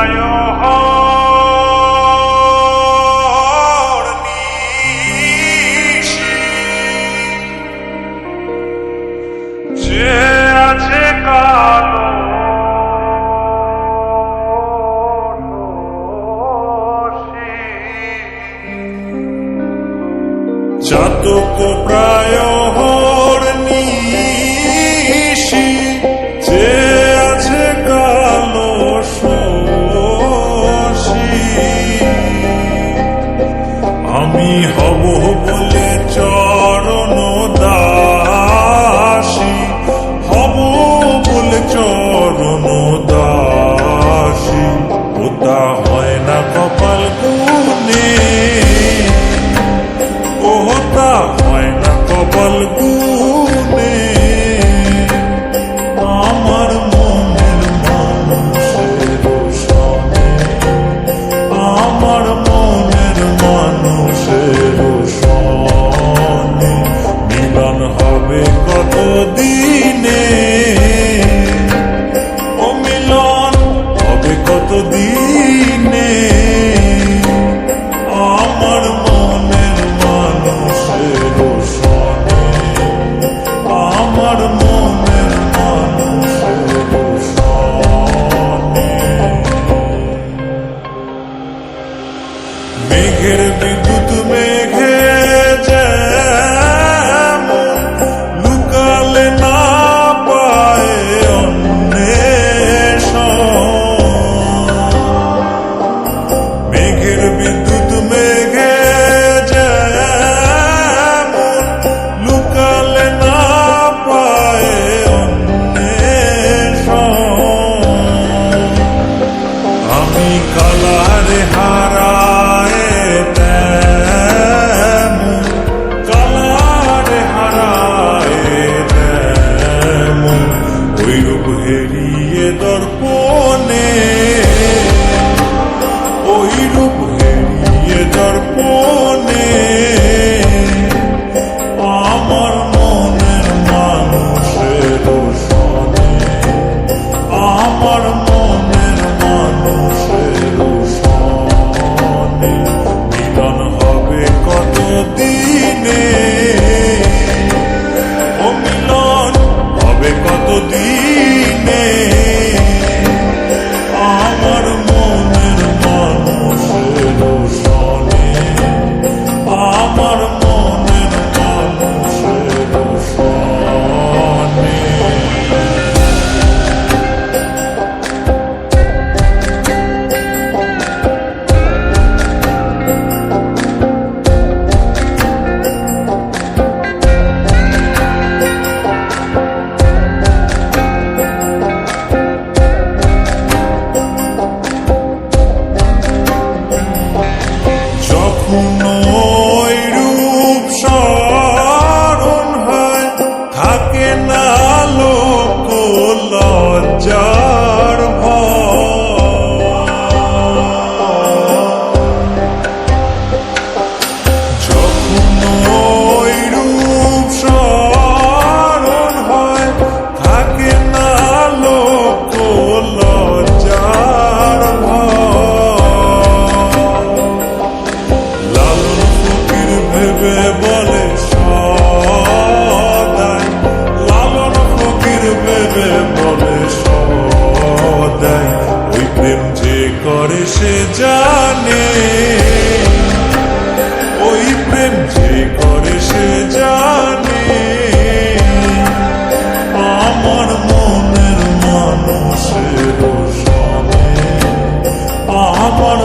প্রায় যে আছে কালো চাতক প্রায় নিশি যে আছে কালো শশী আমি হব বলে চরণ দাসী হব বলে চরণ দাসী ওটা হয় না কপাল গুনে ওটা হয় না কপাল গুনে আমার মনের মানুষের সনে আমার মনের মানুষের সনে মিলন হবে কত দিনে ও মিলন হবে কত দিনে আমার মনের মানুষের সনে আমার মনের মানুষের সনে মেঘের বিদ্যুৎ মেঘে যেমন লুকালে না পায় অন্বেষণ মেঘের বিদ্যুৎ মেঘে যেমন লুকালে না পায় অন্বেষণ আমি কালারে হারায় তেমন কালারে হারায় তেমন ওই রূপ হেরিয়ে দর্পণে ওই রূপ হেরিয়ে দর্পণে আমার মনের মানুষের সনে আমার মনের মানুষের সনে মিলন হবে কত দিনে ও মিলন হবে কত দিনে আমার মনের মানুষের সনে আমার মনের মানুষের সনে যখন ওই রূপ স্মরণ হয় থাকে না লোক লজ্জার যখন ওই রূপ স্মরণ হয় থাকে না লোক লজ্জার লালন ফকির ভেবে বলে সদাই লালন ফকির ভেবে বলে সদাই ওই প্রেম যে করে সে জানে ওই প্রেম যে করে সে জানে আমার মনের মানুষের সনে আমার